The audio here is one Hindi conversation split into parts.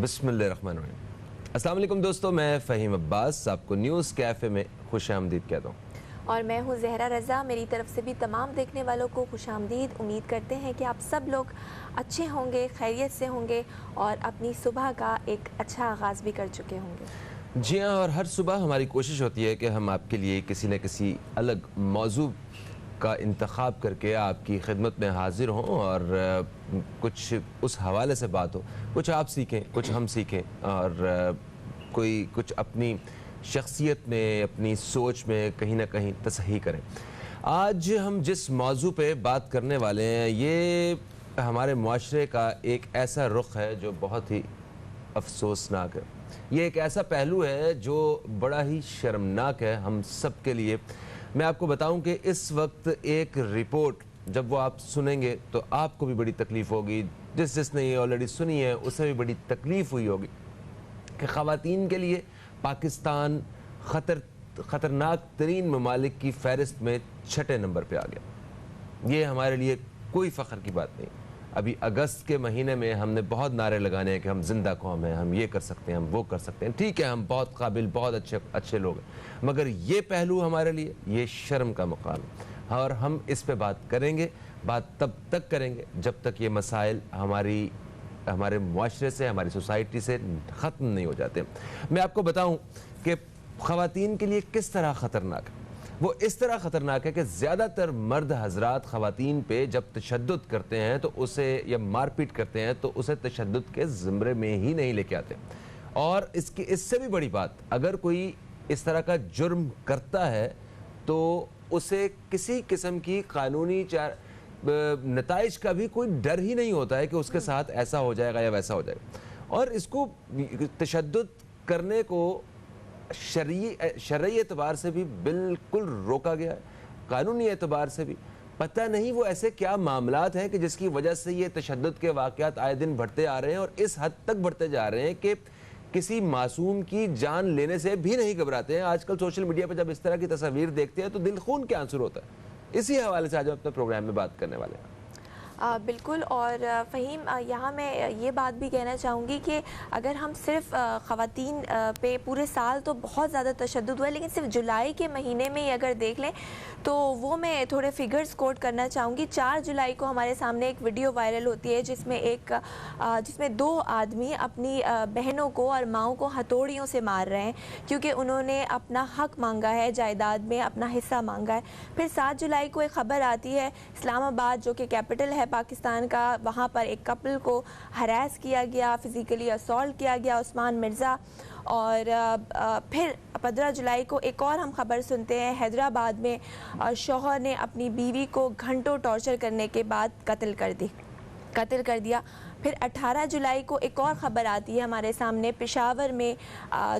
बिस्मिल्लाहिर्रहमानिर्रहीम। अस्सलाम वालेकुम दोस्तों, मैं फ़हीम अब्बास आपको न्यूज़ कैफ़े में खुशामदीद कहता हूँ। और मैं हूँ ज़हरा रज़ा। मेरी तरफ से भी तमाम देखने वालों को खुशामदीद। उम्मीद करते हैं कि आप सब लोग अच्छे होंगे, खैरियत से होंगे और अपनी सुबह का एक अच्छा आगाज़ भी कर चुके होंगे। जी हाँ, और हर सुबह हमारी कोशिश होती है कि हम आपके लिए किसी न किसी अलग मौजू का इंतखाब करके आपकी खिदमत में हाजिर हों और कुछ उस हवाले से बात हो, कुछ आप सीखें, कुछ हम सीखें और कोई कुछ अपनी शख्सियत में, अपनी सोच में कहीं ना कहीं तसही करें। आज हम जिस मौजू पे बात करने वाले हैं ये हमारे मुआशरे का एक ऐसा रुख है जो बहुत ही अफसोसनाक है। ये एक ऐसा पहलू है जो बड़ा ही शर्मनाक है हम सब के लिए। मैं आपको बताऊं कि इस वक्त एक रिपोर्ट जब वो आप सुनेंगे तो आपको भी बड़ी तकलीफ़ होगी, जिसने ये ऑलरेडी सुनी है उसे भी बड़ी तकलीफ़ हुई होगी कि ख़वातीन के लिए पाकिस्तान ख़तरनाक तरीन ममालिक की फ़हरिस्त में 6 नंबर पे आ गया। ये हमारे लिए कोई फ़ख्र की बात नहीं। अभी अगस्त के महीने में हमने बहुत नारे लगाने हैं कि हम जिंदा कौम हैं, हम ये कर सकते हैं, हम वो कर सकते हैं। ठीक है, हम बहुत काबिल, बहुत अच्छे लोग हैं, मगर ये पहलू हमारे लिए ये शर्म का मुकाम है और हम इस पे बात करेंगे। बात तब तक करेंगे जब तक ये मसाइल हमारे मुआशरे से, हमारी सोसाइटी से ख़त्म नहीं हो जाते। मैं आपको बताऊँ कि ख़वातीन के लिए किस तरह ख़तरनाक है। वो इस तरह ख़तरनाक है कि ज़्यादातर मर्द हजरात ख़वातीन पे जब तशद्दुद करते हैं तो उसे या मारपीट करते हैं तो उसे तशद्दुद के ज़िम्रे में ही नहीं लेके आते। और इससे भी बड़ी बात, अगर कोई इस तरह का जुर्म करता है तो उसे किसी किस्म की कानूनी नताइज का भी कोई डर ही नहीं होता है कि उसके साथ ऐसा हो जाएगा या वैसा हो जाएगा। और इसको तशद्दुद करने को शरई एतबार से भी बिल्कुल रोका गया है, कानूनी एतबार से भी। पता नहीं वो ऐसे क्या मामलात हैं कि जिसकी वजह से ये तशद्दुद के वाक़यात आए दिन बढ़ते आ रहे हैं और इस हद तक बढ़ते जा रहे हैं कि किसी मासूम की जान लेने से भी नहीं घबराते हैं। आजकल सोशल मीडिया पर जब इस तरह की तस्वीर देखते हैं तो दिल खून के आंसू होता है। इसी हवाले से आज हम अपने प्रोग्राम में बात करने वाले हैं। बिल्कुल। और फ़हीम, यहाँ मैं ये बात भी कहना चाहूँगी कि अगर हम सिर्फ ख़वातीन पे पूरे साल तो बहुत ज़्यादा तशद्दुद हुआ है, लेकिन सिर्फ जुलाई के महीने में ही अगर देख लें तो वो मैं थोड़े फिगर्स कोट करना चाहूँगी। 4 जुलाई को हमारे सामने एक वीडियो वायरल होती है जिसमें 2 आदमी अपनी बहनों को और माओं को हथौड़ियों से मार रहे हैं क्योंकि उन्होंने अपना हक मांगा है, जायदाद में अपना हिस्सा मांगा है। फिर 7 जुलाई को एक ख़बर आती है इस्लामाबाद जो कि कैपिटल है पाकिस्तान का, वहाँ पर एक कपल को हरास किया गया, फिज़िकली असॉल्ट किया गया, उस्मान मिर्ज़ा। और फिर 15 जुलाई को एक और हम खबर सुनते हैं, हैदराबाद में शौहर ने अपनी बीवी को घंटों टॉर्चर करने के बाद कत्ल कर दिया। फिर 18 जुलाई को एक और ख़बर आती है हमारे सामने, पेशावर में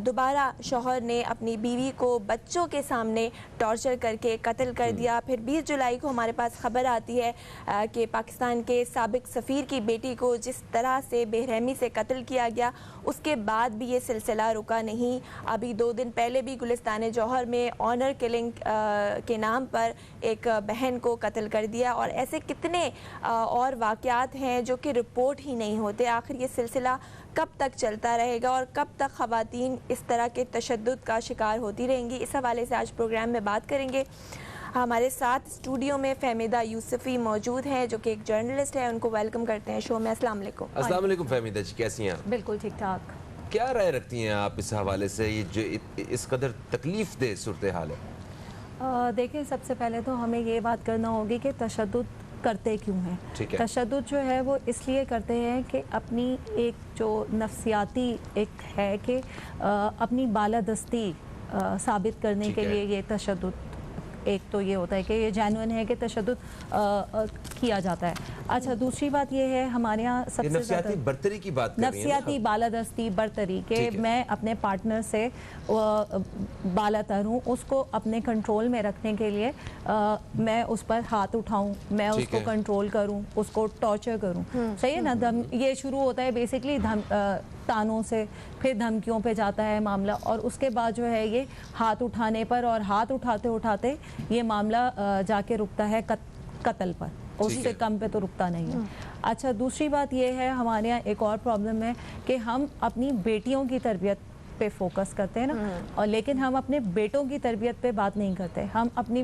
दोबारा शौहर ने अपनी बीवी को बच्चों के सामने टॉर्चर करके कत्ल कर दिया। फिर 20 जुलाई को हमारे पास ख़बर आती है कि पाकिस्तान के साबिक सफ़ीर की बेटी को जिस तरह से बेरहमी से कत्ल किया गया, उसके बाद भी ये सिलसिला रुका नहीं। अभी 2 दिन पहले भी गुलिस्तान जौहर में ऑनर किलिंग के नाम पर एक बहन को कत्ल कर दिया। और ऐसे कितने और वाक़यात हैं जो कि रिपोर्ट ही नहीं होते। आखिर ये सिलसिला कब तक चलता रहेगा और कब तक ख़वातीन इस तरह के तशद्दुद का शिकार होती रहेंगी, इस हवाले से आज प्रोग्राम में बात करेंगे। हमारे साथ स्टूडियो में फहमीदा यूसुफ़ी मौजूद हैं जो कि एक जर्नलिस्ट है, उनको वेलकम करते हैं शो में। अस्सलाम वालेकुम। अस्सलाम वालेकुम फहमीदा जी, कैसी हैं आप? बिल्कुल ठीक ठाक। क्या राय रखती हैं आप इस हवाले से, ये जो इस कदर तकलीफ़ दे सूरत हाल है? देखिए, सबसे पहले तो हमें ये बात करना होगी कि तशद्दुद करते क्यों हैं। तशद्दुद जो है वो इसलिए करते हैं कि अपनी एक जो नफ्सियाती एक है कि अपनी बालादस्ती साबित करने के लिए ये तशद्दुद, एक तो ये होता है कि ये जेन्युइन है कि तशद्दुद किया जाता है। अच्छा, दूसरी बात ये है हमारे यहाँ सबसे ज़्यादा बर्तरी की बात कर रही हैं नफ्सियाती बालादस्ती बर्तरी के मैं अपने पार्टनर से बालातर हूँ, उसको अपने कंट्रोल में रखने के लिए मैं उस पर हाथ उठाऊँ, मैं उसको कंट्रोल करूँ, उसको टॉर्चर करूँ। सही है ना। ये शुरू होता है बेसिकली तानों से, फिर धमकियों पे जाता है मामला और उसके बाद जो है ये हाथ उठाने पर, और हाथ उठाते उठाते ये मामला जाके रुकता है कत्ल पर, उससे कम पे तो रुकता नहीं है। अच्छा, दूसरी बात ये है, हमारे यहाँ एक और प्रॉब्लम है कि हम अपनी बेटियों की तरबियत पे फोकस करते हैं ना, और लेकिन हम अपने बेटों की तरबियत पे बात नहीं करते। हम अपनी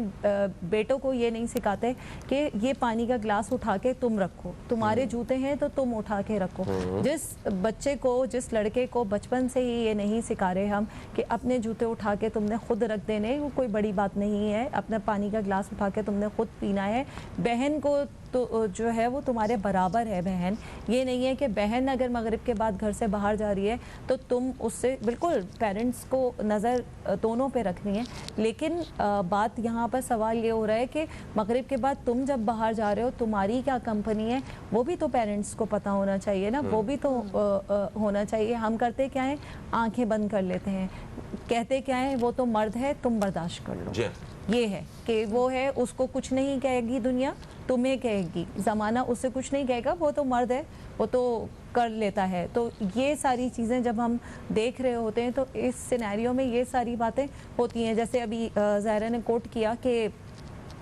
बेटों को ये नहीं सिखाते कि ये पानी का ग्लास उठा के तुम रखो, तुम्हारे जूते हैं तो तुम उठा के रखो। जिस बच्चे को, जिस लड़के को बचपन से ही ये नहीं सिखा रहे हम कि अपने जूते उठा के तुमने खुद रख देने, वो कोई बड़ी बात नहीं है, अपना पानी का ग्लास उठा के तुमने खुद पीना है। बहन को तो जो है वो तुम्हारे बराबर है बहन, ये नहीं है कि बहन अगर मगरिब के बाद घर से बाहर जा रही है तो तुम उससे, बिल्कुल पेरेंट्स को नज़र दोनों पे रखनी है, लेकिन बात यहाँ पर सवाल ये हो रहा है कि मगरिब के बाद तुम जब बाहर जा रहे हो तुम्हारी क्या कंपनी है, वो भी तो पेरेंट्स को पता होना चाहिए ना, वो भी तो होना चाहिए। हम करते क्या है, आंखें बंद कर लेते हैं, कहते क्या है, वो तो मर्द है तुम बर्दाश्त कर लो। ये है कि वो है, उसको कुछ नहीं कहेगी दुनिया, तुम्हें कहेगी, ज़माना उससे कुछ नहीं कहेगा, वो तो मर्द है, वो तो कर लेता है। तो ये सारी चीज़ें जब हम देख रहे होते हैं तो इस सिनेरियो में ये सारी बातें होती हैं। जैसे अभी ज़ाहिरा ने कोट किया कि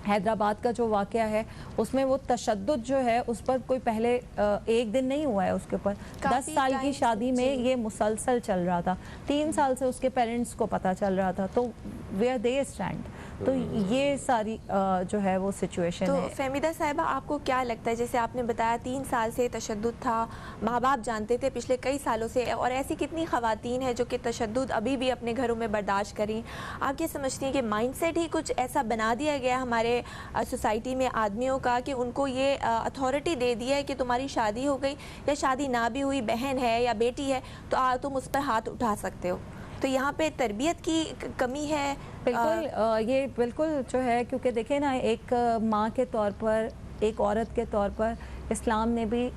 हैदराबाद का जो वाक़या है उसमें वो तशद्दुद जो है उस पर कोई पहले एक दिन नहीं हुआ है, उसके ऊपर 10 साल की शादी में ये मुसलसल चल रहा था, 3 साल से उसके पेरेंट्स को पता चल रहा था, तो वेयर दे स्टैंड। तो ये सारी जो है वो सिचुएशन है। तो फहमीदा साहिबा, आपको क्या लगता है, जैसे आपने बताया 3 साल से तशद्दुद था, माँ बाप जानते थे पिछले कई सालों से, और ऐसी कितनी ख़वातीन हैं जो कि तशद्दुद अभी भी अपने घरों में बर्दाश्त करें, आप ये समझती हैं कि माइंडसेट ही कुछ ऐसा बना दिया गया हमारे सोसाइटी में आदमियों का कि उनको ये अथॉरिटी दे दी है कि तुम्हारी शादी हो गई या शादी ना भी हुई, बहन है या बेटी है तो तुम उस पर हाथ उठा सकते हो। तो यहाँ पे तरबियत की कमी है। बिल्कुल ये बिल्कुल जो है, क्योंकि देखें ना, एक माँ के तौर पर, एक औरत के तौर पर इस्लाम ने भी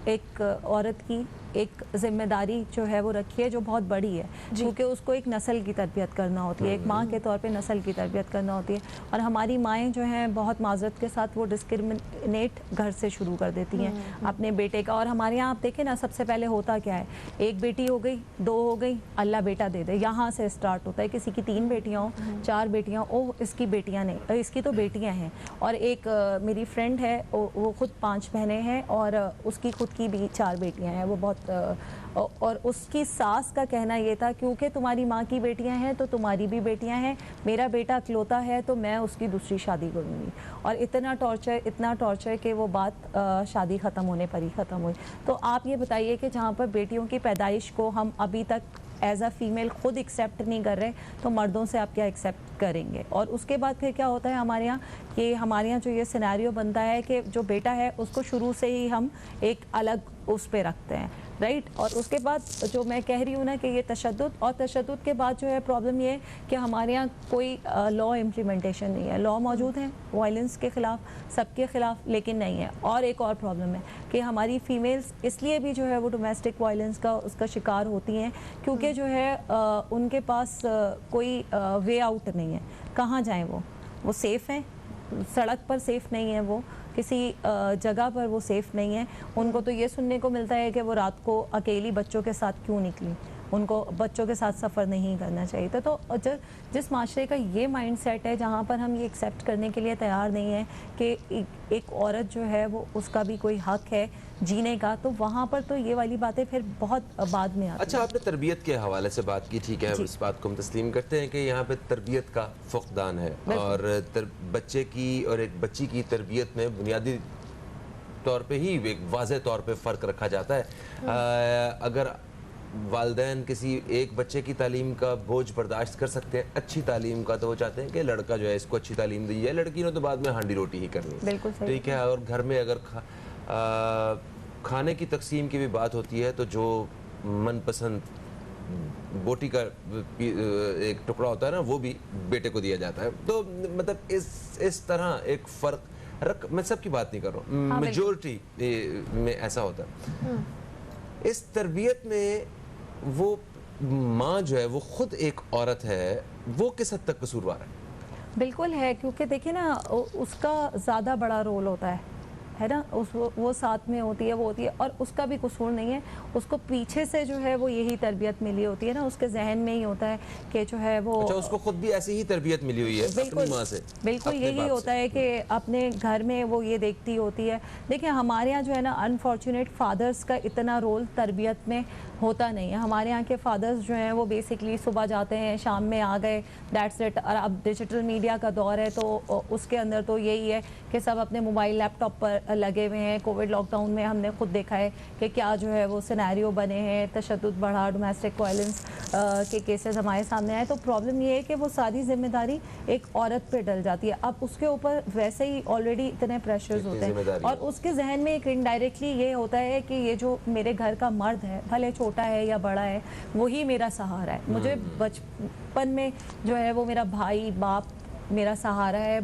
एक औरत की एक ज़िम्मेदारी जो है वो रखी है जो बहुत बड़ी है, क्योंकि उसको एक नस्ल की तरबियत करना होती है, एक माँ के तौर पे नस्ल की तरबियत करना होती है। और हमारी माएँ जो हैं बहुत माजरत के साथ वो डिस्क्रिमिनेट घर से शुरू कर देती हैं अपने बेटे का। और हमारे यहाँ आप देखें ना, सबसे पहले होता क्या है, एक बेटी हो गई, 2 हो गई, अल्लाह बेटा दे दे, यहाँ से स्टार्ट होता है। किसी की 3 बेटियाँ हो, 4 बेटियाँ, ओह इसकी बेटियाँ नहीं, इसकी तो बेटियाँ हैं। और एक मेरी फ्रेंड है, वो खुद 5 बहनें हैं और उसकी खुद की भी 4 बेटियाँ हैं। वो बहुत और उसकी सास का कहना ये था, क्योंकि तुम्हारी माँ की बेटियां हैं तो तुम्हारी भी बेटियां हैं, मेरा बेटा इकलौता है तो मैं उसकी दूसरी शादी करूँगी। और इतना टॉर्चर कि वो बात शादी ख़त्म होने पर ही ख़त्म हुई। तो आप ये बताइए कि जहाँ पर बेटियों की पैदाइश को हम अभी तक एज अ फीमेल खुद एक्सेप्ट नहीं कर रहे, तो मर्दों से आप क्या एक्सेप्ट करेंगे। और उसके बाद फिर क्या होता है हमारे यहाँ, कि हमारे यहाँ जो ये सिनेरियो बनता है कि जो बेटा है उसको शुरू से ही हम एक अलग उस पे रखते हैं, राइट। और उसके बाद जो मैं कह रही हूँ ना कि ये तशद्दुद, और तशद्दुद के बाद जो है प्रॉब्लम ये है कि हमारे यहाँ कोई लॉ इम्प्लीमेंटेशन नहीं है। लॉ मौजूद हैं वायलेंस के ख़िलाफ़, सबके ख़िलाफ़, लेकिन नहीं है। और एक और प्रॉब्लम है कि हमारी फ़ीमेल्स इसलिए भी जो है वो डोमेस्टिक वायलेंस का उसका शिकार होती हैं क्योंकि जो है उनके पास कोई वे आउट नहीं है। कहाँ जाएँ वो सेफ़ हैं, सड़क पर सेफ़ नहीं है, वो किसी जगह पर वो सेफ़ नहीं है। उनको तो ये सुनने को मिलता है कि वो रात को अकेली बच्चों के साथ क्यों निकली, उनको बच्चों के साथ सफ़र नहीं करना चाहिए था। तो जिस माशरे का ये माइंडसेट है, जहाँ पर हम ये एक्सेप्ट करने के लिए तैयार नहीं है कि एक औरत जो है वो उसका भी कोई हक है जीने का, तो वहाँ पर तो ये वाली बातें फिर बहुत बाद में आती हैं। अच्छा, आपने तरबियत के हवाले से बात की, ठीक है, इस बात को हम तस्लीम करते हैं कि यहाँ पे तरबियत का फुक़दान है, और बच्चे की और एक बच्ची की तरबियत में बुनियादी तौर पे ही एक वाज़ेह तौर पे फ़र्क रखा जाता है। अगर वालिदैन किसी एक बच्चे की तालीम का बोझ बर्दाश्त कर सकते हैं, अच्छी तालीम का, तो वो चाहते हैं कि लड़का जो है इसको अच्छी तालीम दी जाए, लड़की ने तो बाद में हांडी रोटी ही करनी, बिल्कुल सही, ठीक है। और घर में अगर खाने की तकसीम की भी बात होती है तो जो मनपसंद बोटी का एक टुकड़ा होता है ना, वो भी बेटे को दिया जाता है। तो मतलब इस तरह एक फ़र्क मैं सबकी बात नहीं कर रहा हूँ, मेजॉरिटी में ऐसा होता है। इस तरबियत में वो माँ जो है वो खुद एक औरत है, वो किस हद तक कसूरवार है? बिल्कुल है, क्योंकि देखिए ना, उसका ज़्यादा बड़ा रोल होता है है ना, वो साथ में होती है, वो होती है, और उसका भी कसूर नहीं है, उसको पीछे से जो है वो यही तरबियत मिली होती है ना, उसके जहन में ही होता है कि जो है वो, अच्छा, उसको खुद भी ऐसी ही तरबियत मिली हुई है अपनी माँ से, बिल्कुल यही होता है कि अपने घर में वो ये देखती होती है। देखिए हमारे यहाँ जो है ना, अनफॉर्चुनेट फादर्स का इतना रोल तरबियत में होता नहीं है। हमारे यहाँ के फादर्स जो हैं वो बेसिकली सुबह जाते हैं, शाम में आ गए, दैट्स इट। और अब डिजिटल मीडिया का दौर है तो उसके अंदर तो यही है कि सब अपने मोबाइल लैपटॉप पर लगे हुए हैं। कोविड लॉकडाउन में हमने खुद देखा है कि क्या जो है वो सिनेरियो बने हैं, तशद्दुद बढ़ा, डोमेस्टिक वायलेंस के केसेस हमारे सामने आए। तो प्रॉब्लम ये है कि वो सारी जिम्मेदारी एक औरत पे डल जाती है। अब उसके ऊपर वैसे ही ऑलरेडी इतने प्रेशर्स होते हैं और उसके जहन में एक इनडायरेक्टली ये होता है कि ये जो मेरे घर का मर्द है, भले छोटा है या बड़ा है, वही मेरा सहारा है। मुझे बचपन में जो है वो मेरा भाई बाप मेरा सहारा है,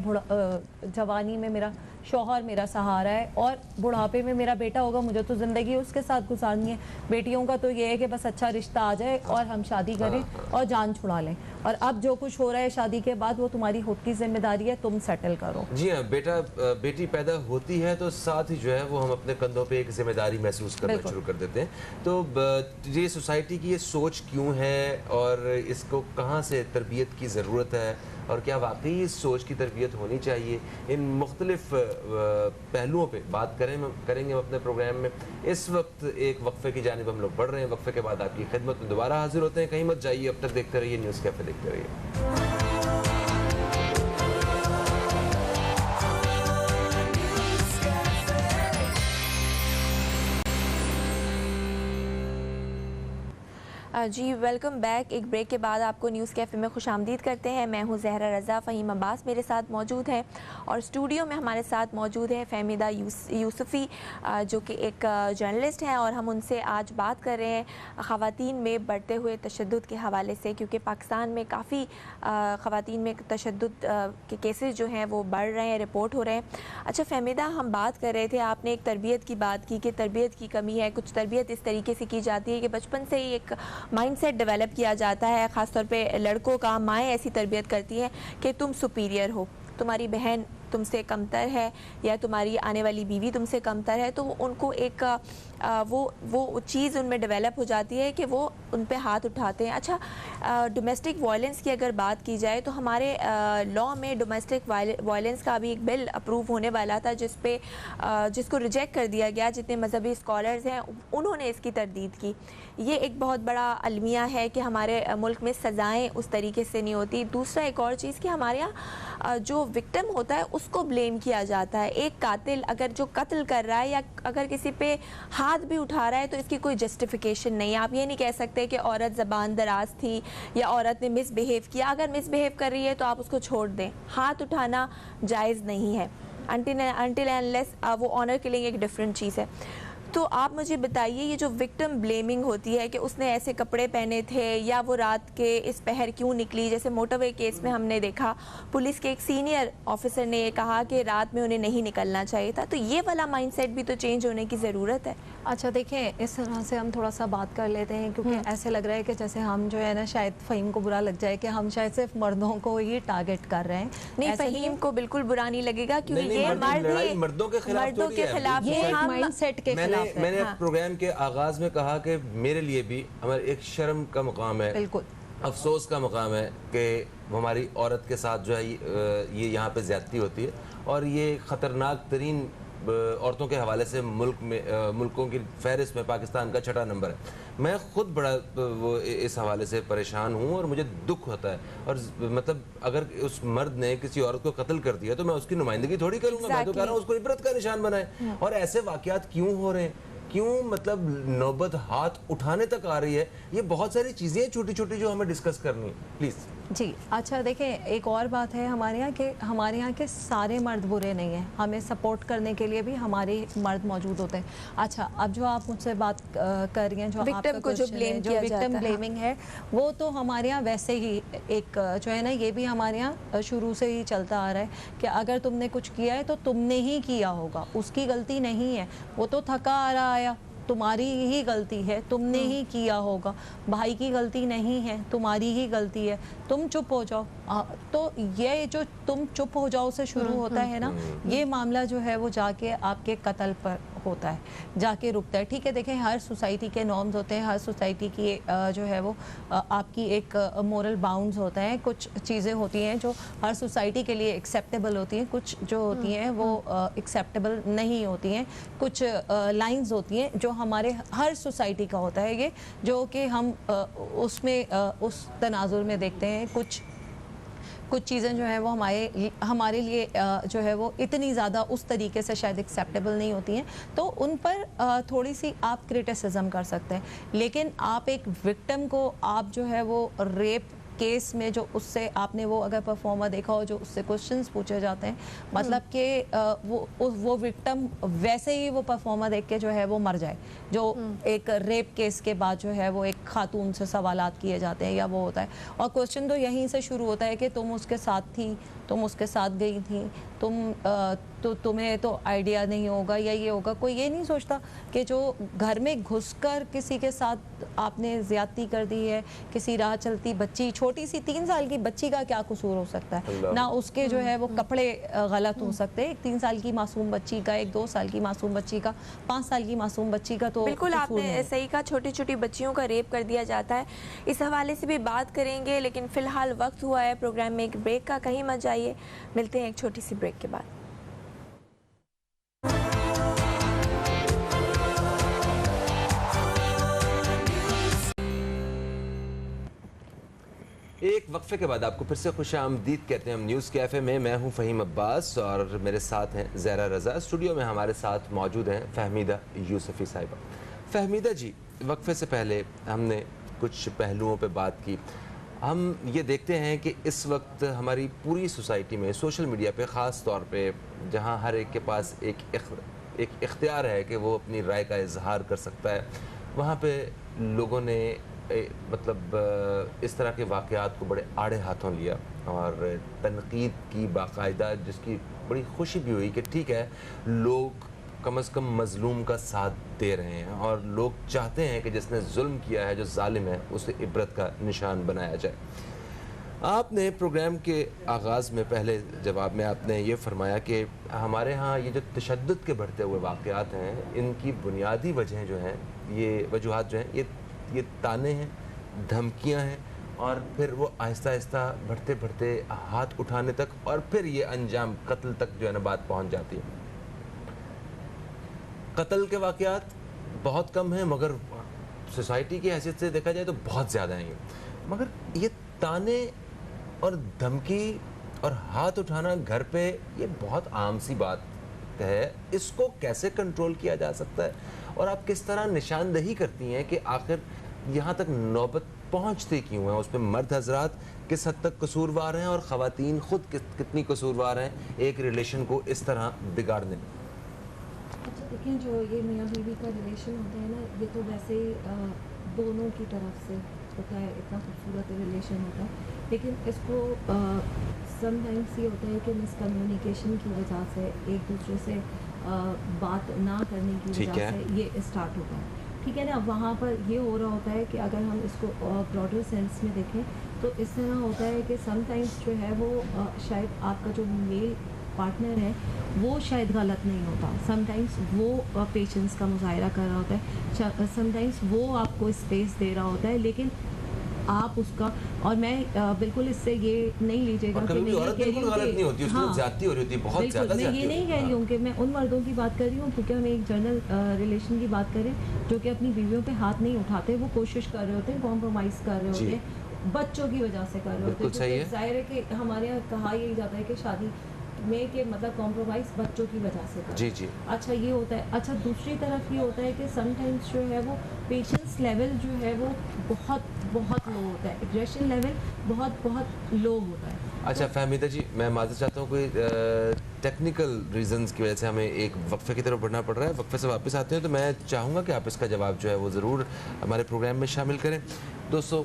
जवानी में मेरा शौहर मेरा सहारा है, और बुढ़ापे में मेरा बेटा होगा। मुझे तो ज़िंदगी उसके साथ गुजारनी है। बेटियों का तो ये है कि बस अच्छा रिश्ता आ जाए और हम शादी करें और जान छुड़ा लें, और अब जो कुछ हो रहा है शादी के बाद वो तुम्हारी खुद की जिम्मेदारी है, तुम सेटल करो। जी हाँ, बेटी पैदा होती है तो साथ ही जो है वो हम अपने कंधों पे एक जिम्मेदारी महसूस करना शुरू कर देते हैं। तो ये सोसाइटी की ये सोच क्यों है और इसको कहाँ से तरबियत की ज़रूरत है, और क्या वाकई इस सोच की तरबियत होनी चाहिए? इन मुख्तलिफ पहलुओं पे बात करेंगे हम अपने प्रोग्राम में। इस वक्त एक वक्फे की जानिब हम लोग बढ़ रहे हैं। वक्फे के बाद आपकी खिदमत में दोबारा हाजिर होते हैं। कहीं मत जाइए, अब तक देखते रहिए न्यूज़ कैफे, देखते रहिए। जी वेलकम बैक। एक ब्रेक के बाद आपको न्यूज़ कैफ़े में खुशामदीद करते हैं। मैं हूं ज़हरा रज़ा, फ़हीम अब्बास मेरे साथ मौजूद हैं, और स्टूडियो में हमारे साथ मौजूद है फ़हमीदा यूसुफ़ी जो कि एक जर्नलिस्ट हैं, और हम उनसे आज बात कर रहे हैं ख़वातीन में बढ़ते हुए तशद्दुद के हवाले से, क्योंकि पाकिस्तान में काफ़ी ख़वातीन में तशद्दुद के केसेस जो हैं वो बढ़ रहे हैं, रिपोर्ट हो रहे हैं। अच्छा फ़हमीदा, हम बात कर रहे थे, आपने एक तरबियत की बात की कि तरबियत की कमी है। कुछ तरबियत इस तरीके से की जाती है कि बचपन से ही एक माइंडसेट डेवलप किया जाता है, ख़ासतौर पे लड़कों का। माएँ ऐसी तरबियत करती हैं कि तुम सुपीरियर हो, तुम्हारी बहन तुमसे कमतर है या तुम्हारी आने वाली बीवी तुमसे कमतर है, तो उनको एक वो चीज़ उनमें डेवलप हो जाती है कि वो उन पे हाथ उठाते हैं। अच्छा, डोमेस्टिक वायलेंस की अगर बात की जाए तो हमारे लॉ में डोमेस्टिक वायलेंस का भी एक बिल अप्रूव होने वाला था, जिसको रिजेक्ट कर दिया गया। जितने मजहबी स्कॉलर्स हैं उन्होंने इसकी तरदीद की। ये एक बहुत बड़ा अलमिया है कि हमारे मुल्क में सज़ाएँ उस तरीके से नहीं होती। दूसरा एक और चीज़ कि हमारे यहाँ जो विक्टिम होता है उसको ब्लेम किया जाता है। एक कातिल अगर जो कत्ल कर रहा है या अगर किसी पे हाथ भी उठा रहा है तो इसकी कोई जस्टिफिकेशन नहीं है। आप ये नहीं कह सकते कि औरत ज़बान दराज थी या औरत ने मिसबिहेव किया। अगर मिसबिहेव कर रही है तो आप उसको छोड़ दें, हाथ उठाना जायज़ नहीं है। अनटिल अनलेस वो ऑनर किलिंग एक डिफरेंट चीज़ है। तो आप मुझे बताइए, ये जो विक्टिम ब्लेमिंग होती है कि उसने ऐसे कपड़े पहने थे या वो रात के इस पहर क्यों निकली, जैसे मोटरवे केस में हमने देखा पुलिस के एक सीनियर ऑफिसर ने ये कहा कि रात में उन्हें नहीं निकलना चाहिए था। तो ये वाला माइंडसेट भी तो चेंज होने की ज़रूरत है। अच्छा देखें, इस तरह से हम थोड़ा सा बात कर लेते हैं, क्योंकि ऐसे लग रहा है कि जैसे हम जो है ना, शायद फ़हीम को बुरा लग जाए कि हम शायद सिर्फ मर्दों को ही टारगेट कर रहे हैं। नहीं, फ़हीम को बिल्कुल बुरा नहीं लगेगा, क्योंकि ये मर्दों के खिलाफ माइंडसेट के खिलाफ। मैंने प्रोग्राम के आगाज में कहा कि मेरे लिए भी हमारे एक शर्म का मुकाम है, बिल्कुल अफसोस का मुकाम है कि हमारी औरत के साथ जो है ये यहाँ पे ज्यादती होती है, और ये ख़तरनाक तरीन औरतों के हवाले से मुल्कों की फहरिस्त में पाकिस्तान का 6ठा नंबर है। मैं खुद बड़ा वो इस हवाले से परेशान हूँ और मुझे दुख होता है। और मतलब अगर उस मर्द ने किसी औरत को कत्ल कर दिया तो मैं उसकी नुमाइंदगी थोड़ी करूँगा। मैं तो कह रहा हूँ उसको इबरत का निशान बनाए। और ऐसे वाक़यात क्यों हो रहे हैं, क्यों मतलब नौबत हाथ उठाने तक आ रही है? ये बहुत सारी चीज़ें छोटी छोटी जो हमें डिस्कस करनी है, प्लीज़। जी अच्छा, देखें एक और बात है हमारे यहाँ के सारे मर्द बुरे नहीं हैं। हमें सपोर्ट करने के लिए भी हमारे मर्द मौजूद होते हैं। अच्छा, अब जो आप मुझसे बात कर रही हैं, जो विक्टिम को जो विक्टिम ब्लेमिंग है, वो तो हमारे यहाँ वैसे ही एक जो है ना, ये भी हमारे यहाँ शुरू से ही चलता आ रहा है कि अगर तुमने कुछ किया है तो तुमने ही किया होगा, उसकी गलती नहीं है, वो तो थका आ रहा आया तुम्हारी ही गलती है, तुमने ही किया होगा, भाई की गलती नहीं है, तुम्हारी ही गलती है, तुम चुप हो जाओ। तो ये जो तुम चुप हो जाओ से शुरू होता है ना, ये मामला जो है वो जाके आपके कत्ल पर होता है, जाके रुकता है। ठीक है, देखें हर सोसाइटी के नॉर्म्स होते हैं, हर सोसाइटी की जो है वो आपकी एक मोरल बाउंड्स होता है, कुछ चीज़ें होती हैं जो हर सोसाइटी के लिए एक्सेप्टेबल होती हैं, कुछ जो होती हैं वो एक्सेप्टेबल नहीं होती हैं, कुछ लाइंस होती हैं जो हमारे हर सोसाइटी का होता है, ये जो कि हम उसमें उस तनाजुर में देखते हैं। कुछ चीज़ें जो है वो हमारे लिए जो है वो इतनी ज़्यादा उस तरीके से शायद एक्सेप्टेबल नहीं होती हैं, तो उन पर थोड़ी सी आप क्रिटिसिज्म कर सकते हैं। लेकिन आप एक विक्टिम को आप जो है वो रेप केस में जो उससे आपने वो अगर परफॉर्मर देखा हो जो उससे क्वेश्चंस पूछे जाते हैं, मतलब कि वो विक्टिम वैसे ही वो परफॉर्मर देख के जो है वो मर जाए, जो एक रेप केस के बाद जो है वो एक खातून से सवालात किए जाते हैं या वो होता है, और क्वेश्चन तो यहीं से शुरू होता है कि तुम उसके साथ थी, तुम उसके साथ गई थी, तुम्हें तो आइडिया नहीं होगा या ये होगा। कोई ये नहीं सोचता कि जो घर में घुसकर किसी के साथ आपने ज्यादती कर दी है, किसी राह चलती बच्ची, छोटी सी 3 साल की बच्ची का क्या कसूर हो सकता है ना, उसके जो है वो कपड़े गलत हो सकते हैं। एक 3 साल की मासूम बच्ची का, एक 2 साल की मासूम बच्ची का, 5 साल की मासूम बच्ची का तो बिल्कुल आपने सही कहा, छोटी छोटी बच्चियों का रेप कर दिया जाता है। इस हवाले से भी बात करेंगे, लेकिन फिलहाल वक्त हुआ है प्रोग्राम में एक ब्रेक का, कहीं मत जाइए, मिलते हैं एक छोटी सी ब्रेक के बाद। एक वक्फे के बाद आपको फिर से खुशामदीद कहते हैं हम न्यूज़ कैफ़े में। मैं हूं फ़हीम अब्बास और मेरे साथ हैं ज़हरा रज़ा। स्टूडियो में हमारे साथ मौजूद हैं फ़हमीदा यूसुफ़ी साहिबा। फ़हमीदा जी, वक्फे से पहले हमने कुछ पहलुओं पे बात की। हम ये देखते हैं कि इस वक्त हमारी पूरी सोसाइटी में, सोशल मीडिया पे ख़ास तौर पे, जहाँ हर एक के पास एक इख्तियार है कि वो अपनी राय का इजहार कर सकता है, वहाँ पे लोगों ने मतलब इस तरह के वाक़यात को बड़े आड़े हाथों लिया और तनकीद की बाकायदा, जिसकी बड़ी खुशी भी हुई कि ठीक है, लोग कम अज़ कम मज़लूम का साथ दे रहे हैं और लोग चाहते हैं कि जिसने जुल्म किया है, जो जालिम है, उसे इबरत का निशान बनाया जाए। आपने प्रोग्राम के आगाज़ में पहले जवाब में आपने ये फरमाया कि हमारे यहाँ ये जो तशद्दुद के बढ़ते हुए वाक़यात हैं, इनकी बुनियादी वजह जो हैं, ये वजूहात जो हैं, ये ताने हैं, धमकियां हैं, और फिर वो आहिस्ता आहिस्ता बढ़ते बढ़ते हाथ उठाने तक, और फिर ये अंजाम कत्ल तक जो है ना बात पहुंच जाती है। कत्ल के वाक़यात बहुत कम हैं, मगर सोसाइटी की हैसियत से देखा जाए तो बहुत ज़्यादा हैं। मगर ये ताने और धमकी और हाथ उठाना घर पे, ये बहुत आम सी बात है। इसको कैसे कंट्रोल किया जा सकता है, और आप किस तरह निशानदही करती हैं कि आखिर यहाँ तक नौबत पहुँचती क्यों है? उसमें मर्द हजरात किस हद तक कसूरवार हैं और ख़वातीन खुद कितनी कसूरवार हैं एक रिलेशन को इस तरह बिगाड़ने में? अच्छा देखिए, जो ये मियाँ बीवी का रिलेशन होता है ना, ये तो वैसे दोनों की तरफ से होता है, इतना खूबसूरत रिलेशन होता है, लेकिन इसको समटाइम्स ये होता है कि मिसकम्युनिकेशन की वजह से, एक दूसरे से बात ना करने की वजह से ये स्टार्ट होता है। ठीक है ना, वहाँ पर ये हो रहा होता है कि अगर हम इसको ब्रॉडर सेंस में देखें तो इस तरह होता है कि समटाइम्स जो है वो शायद आपका जो मेल पार्टनर है वो शायद गलत नहीं होता, समटाइम्स वो पेशेंस का मुजाहरा कर रहा होता है, समटाइम्स वो आपको स्पेस दे रहा होता है, लेकिन आप उसका, और मैं बिल्कुल इससे ये नहीं लीजिएगा कि मैं ये कह रही हूँ कि हाँ, ज़्यादती हो रही होती है, बहुत ज़्यादा मैं ये नहीं कह रही हूँ कि मैं उन मर्दों की बात कर रही हूँ, क्योंकि हम एक जनरल रिलेशन की बात करें जो कि अपनी बीवियों पे हाथ नहीं उठाते, वो कोशिश कर रहे होते हैं, कॉम्प्रोमाइज़ कर रहे होते हैं, बच्चों की वजह से कर रहे होते हैं। जाहिर है कि हमारे यहाँ कहा यही जाता है कि शादी में के मतलब कॉम्प्रोमाइज़ बच्चों की वजह से कर। जी। अच्छा ये होता है। अच्छा दूसरी तरफ ये होता है कि समटाइम्स जो है वो पेशेंस लेवल जो है वो बहुत बहुत लो होता है, एग्रेशन लेवल बहुत बहुत लो होता है। अच्छा फहमीदा जी, मैं माज़रत चाहता हूँ, कोई टेक्निकल रीजंस की वजह से हमें एक वक्फे की तरफ बढ़ना पड़ रहा है। वक्फे से वापस आते हैं तो मैं चाहूँगा कि आप इसका जवाब जो है वो ज़रूर हमारे प्रोग्राम में शामिल करें। दोस्तों,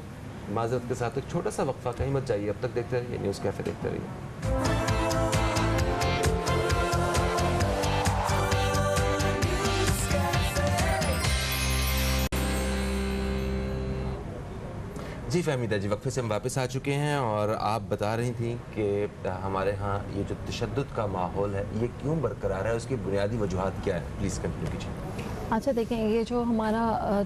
माज़रत के साथ एक छोटा सा वक्फा, कहीं मत जाइए, अब तक देखते रहिए न्यूज़ कैफ़े, देखते रहिए। जी फहमीदा जी, वक्फे से हम वापस आ चुके हैं और आप बता रही थी कि हमारे यहाँ ये जो तशद्दुद का माहौल है ये क्यों बरकरार है, उसकी बुनियादी वजूहात क्या है, प्लीज़ कंटिन्यू कीजिए। अच्छा देखें, ये जो हमारा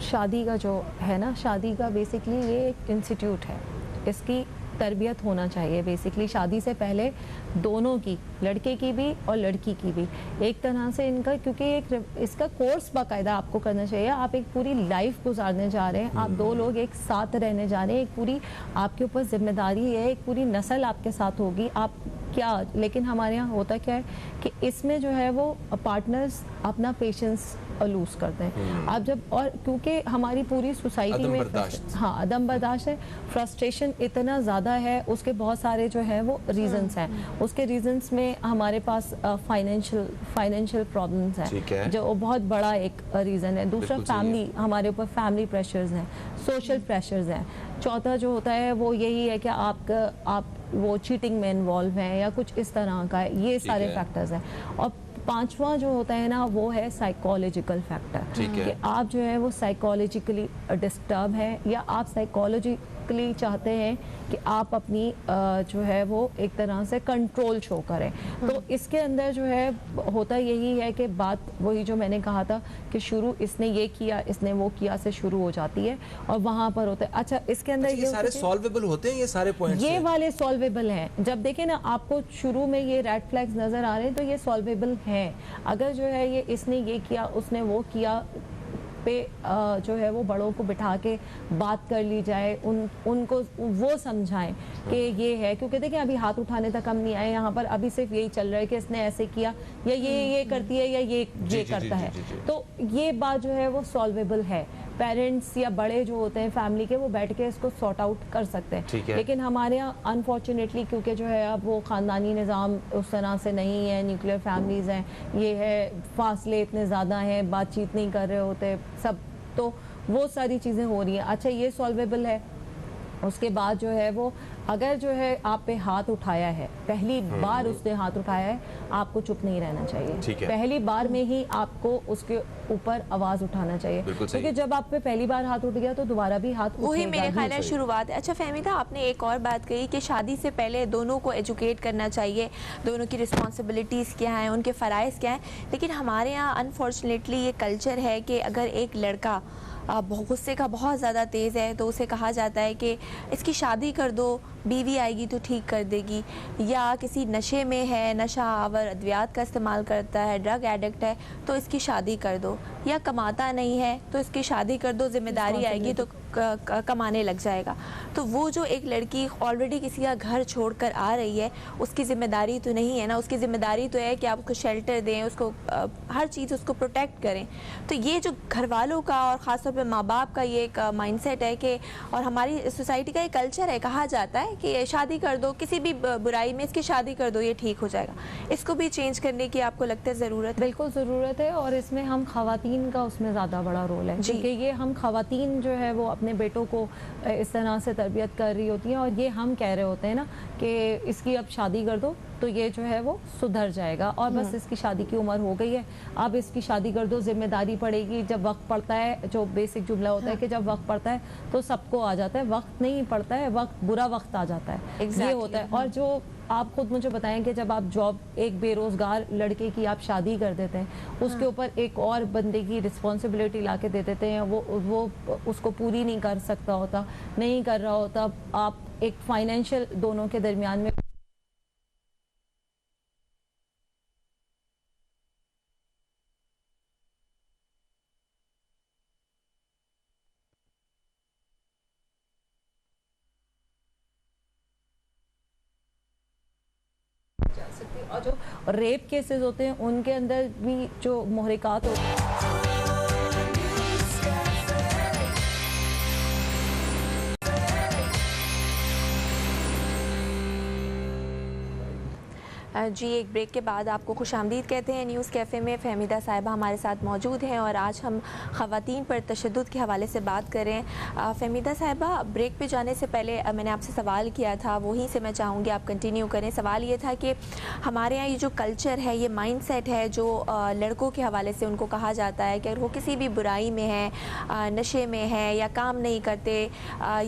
शादी का जो है ना, शादी का बेसिकली ये एक इंस्टीट्यूट है, इसकी तरबियत होना चाहिए बेसिकली शादी से पहले दोनों की, लड़के की भी और लड़की की भी, एक तरह से इनका, क्योंकि एक इसका कोर्स बाकायदा आपको करना चाहिए। आप एक पूरी लाइफ गुजारने जा रहे हैं, आप दो लोग एक साथ रहने जा रहे हैं, एक पूरी आपके ऊपर जिम्मेदारी है, एक पूरी नस्ल आपके साथ होगी, आप क्या। लेकिन हमारे यहाँ होता क्या है कि इसमें जो है वो पार्टनर्स अपना पेशेंस लूज करते हैं। आप जब, और क्योंकि हमारी पूरी सोसाइटी में हाँ अदम बर्दाश्त है, फ्रस्ट्रेशन इतना ज़्यादा है, उसके बहुत सारे जो है वो रीजंस हैं। उसके रीजंस में हमारे पास फाइनेंशियल प्रॉब्लम्स हैं जो बहुत बड़ा एक रीज़न है। दूसरा फैमिली, हमारे ऊपर फैमिली प्रेशर्स हैं, सोशल प्रेशर्स हैं। चौथा जो होता है वो यही है कि आप वो चीटिंग में इन्वॉल्व हैं या कुछ इस तरह का है, ये सारे फैक्टर्स हैं। और पांचवा जो होता है ना वो है साइकोलॉजिकल फैक्टर, कि आप जो है वो साइकोलॉजिकली डिस्टर्ब हैं या आप साइकोलॉजिकली चाहते हैं कि आप अपनी जो है वो एक तरह से कंट्रोल शो करें। तो इसके अंदर जो है होता यही है कि बात वही जो मैंने कहा था कि शुरू इसने ये किया, इसने वो किया से शुरू हो जाती है और वहाँ पर होता है। अच्छा, इसके अंदर ये सारे सॉल्वेबल होते हैं, ये सारे पॉइंट्स ये वाले सॉल्वेबल हैं। जब देखें ना आपको शुरू में ये रेड फ्लैग्स नज़र आ रहे हैं तो ये सॉल्वेबल हैं। अगर जो है ये इसने ये किया, उसने वो किया पे जो है वो बड़ों को बिठा के बात कर ली जाए, उनको वो समझाएं कि ये है। क्योंकि देखिए अभी हाथ उठाने तक हम नहीं आए, यहाँ पर अभी सिर्फ यही चल रहा है कि इसने ऐसे किया या ये करती है या ये करता है। तो ये बात जो है वो सॉल्वेबल है। पेरेंट्स या बड़े जो होते हैं फैमिली के, वो बैठ के इसको सॉर्ट आउट कर सकते हैं। लेकिन हमारे यहाँ अनफॉर्चुनेटली क्योंकि जो है अब वो ख़ानदानी निज़ाम उस तरह से नहीं है, न्यूक्लियर फैमिलीज़ हैं, ये है फासले इतने ज़्यादा हैं, बातचीत नहीं कर रहे होते सब, तो वो सारी चीज़ें हो रही हैं। अच्छा, ये सॉल्वेबल है। उसके बाद जो है वो अगर जो है आप पे हाथ उठाया है, पहली बार उसने हाथ उठाया है, आपको चुप नहीं रहना चाहिए। पहली बार में ही आपको उसके ऊपर आवाज उठाना चाहिए, क्योंकि जब आप पे पहली बार हाथ उठ गया तो दोबारा भी हाथ वही मेरे ख्याल है शुरुआत है। अच्छा फहमीदा, आपने एक और बात कही कि शादी से पहले दोनों को एजुकेट करना चाहिए, दोनों की रिस्पॉन्सिबिलिटीज़ क्या हैं, उनके फ़राइज़ क्या हैं। लेकिन हमारे यहाँ अनफॉर्चुनेटली ये कल्चर है कि अगर एक लड़का गुस्से का बहुत ज़्यादा तेज़ है तो उसे कहा जाता है कि इसकी शादी कर दो, बीवी आएगी तो ठीक कर देगी, या किसी नशे में है, नशा आवर अद्वियात का इस्तेमाल करता है, ड्रग एडिक्ट है तो इसकी शादी कर दो, या कमाता नहीं है तो इसकी शादी कर दो, जिम्मेदारी आएगी तो कमाने लग जाएगा। तो वो जो एक लड़की ऑलरेडी किसी का घर छोड़कर आ रही है, उसकी ज़िम्मेदारी तो नहीं है ना, उसकी ज़िम्मेदारी तो है कि आप उसको शेल्टर दें, उसको हर चीज़ उसको प्रोटेक्ट करें। तो ये जो घर वालों का और ख़ासतौर पे माँ बाप का ये एक माइंडसेट है कि, और हमारी सोसाइटी का एक कल्चर है, कहा जाता है कि शादी कर दो, किसी भी बुराई में इसकी शादी कर दो, ये ठीक हो जाएगा। इसको भी चेंज करने की आपको लगता है ज़रूरत? बिल्कुल ज़रूरत है, और इसमें हम ख़वातीन का उसमें ज़्यादा बड़ा रोल है, क्योंकि ये हम ख़वातीन जो है वो अपने बेटों को इस तरह से तरबियत कर रही होती हैं, और ये हम कह रहे होते हैं ना कि इसकी अब शादी कर दो तो ये जो है वो सुधर जाएगा, और बस इसकी शादी की उम्र हो गई है, अब इसकी शादी कर दो, जिम्मेदारी पड़ेगी। जब वक्त पड़ता है, जो बेसिक जुमला होता है कि जब वक्त पड़ता है तो सबको आ जाता है, वक्त नहीं पड़ता है, वक्त बुरा वक्त आ जाता है, ये होता है। और जो आप खुद मुझे बताएं कि जब आप जॉब, एक बेरोज़गार लड़के की आप शादी कर देते हैं, उसके ऊपर एक और बंदे की रिस्पॉन्सिबिलिटी ला के दे देते हैं, वो उसको पूरी नहीं कर सकता होता, नहीं कर रहा होता, आप एक फाइनेंशियल दोनों के दरमियान में और जो रेप केसेस होते हैं उनके अंदर भी जो मुहरिकात होते हैं। जी, एक ब्रेक के बाद आपको खुशामदीद कहते हैं न्यूज़ कैफ़े में। फ़हमीदा साहिबा हमारे साथ मौजूद हैं और आज हम ख़वातीन पर तशद्दुद के हवाले से बात कर रहे हैं। फ़हमीदा साहिबा, ब्रेक पे जाने से पहले मैंने आपसे सवाल किया था, वहीं से मैं चाहूँगी आप कंटिन्यू करें। सवाल ये था कि हमारे यहाँ ये जो कल्चर है, ये माइंडसेट है जो लड़कों के हवाले से उनको कहा जाता है कि अगर वो किसी भी बुराई में है, नशे में है या काम नहीं करते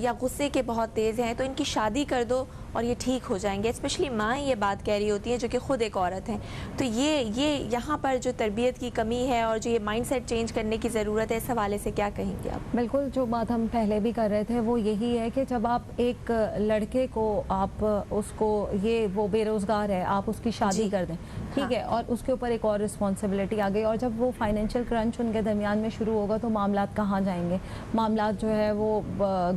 या गुस्से के बहुत तेज़ हैं तो इनकी शादी कर दो और ये ठीक हो जाएंगे। स्पेशली माँ ये बात कह रही होती हैं जो कि ख़ुद एक औरत हैं। तो ये यहाँ पर जो तरबियत की कमी है और जो ये माइंडसेट चेंज करने की ज़रूरत है, इस हवाले से क्या कहेंगे आप? बिल्कुल, जो बात हम पहले भी कर रहे थे वो यही है कि जब आप एक लड़के को आप उसको वो बेरोज़गार है, आप उसकी शादी कर दें, ठीक है, और उसके ऊपर एक और रिस्पॉन्सिबिलिटी आ गई और जब वो फाइनेंशियल क्रंच उनके दरमियान में शुरू होगा तो मामलात कहाँ जाएंगे? मामलात जो है वो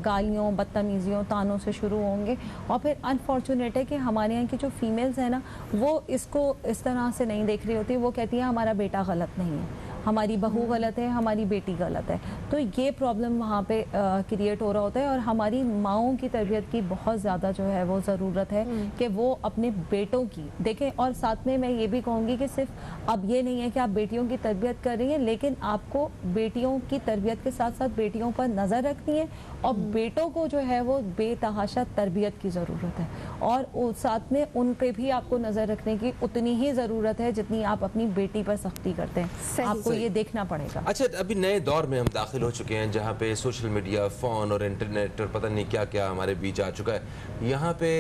गालियों, बदतमीज़ियों, तानों से शुरू होंगे। और फिर अनफॉर्चुनेट है कि हमारे यहाँ की जो फीमेल्स हैं ना, वो इसको इस तरह से नहीं देख रही होती। वो कहती हैं हमारा बेटा गलत नहीं है, हमारी बहू गलत है, हमारी बेटी गलत है। तो ये प्रॉब्लम वहाँ पे क्रिएट हो रहा होता है और हमारी माओं की तरबियत की बहुत ज़्यादा जो है वो ज़रूरत है कि वो अपने बेटों की देखें। और साथ में मैं ये भी कहूँगी कि सिर्फ अब ये नहीं है कि आप बेटियों की तरबियत कर रही हैं, लेकिन आपको बेटियों की तरबियत के साथ साथ बेटियों पर नज़र रखनी है और बेटों को जो है वो बेतहाशा तरबियत की ज़रूरत है और साथ में उन पे भी आपको नज़र रखने की उतनी ही ज़रूरत है जितनी आप अपनी बेटी पर सख्ती करते हैं। आपको ये देखना पड़ेगा। अच्छा, अभी नए दौर में हम दाखिल हो चुके हैं जहाँ पे सोशल मीडिया, फ़ोन और इंटरनेट और पता नहीं क्या क्या हमारे बीच आ चुका है। यहाँ पे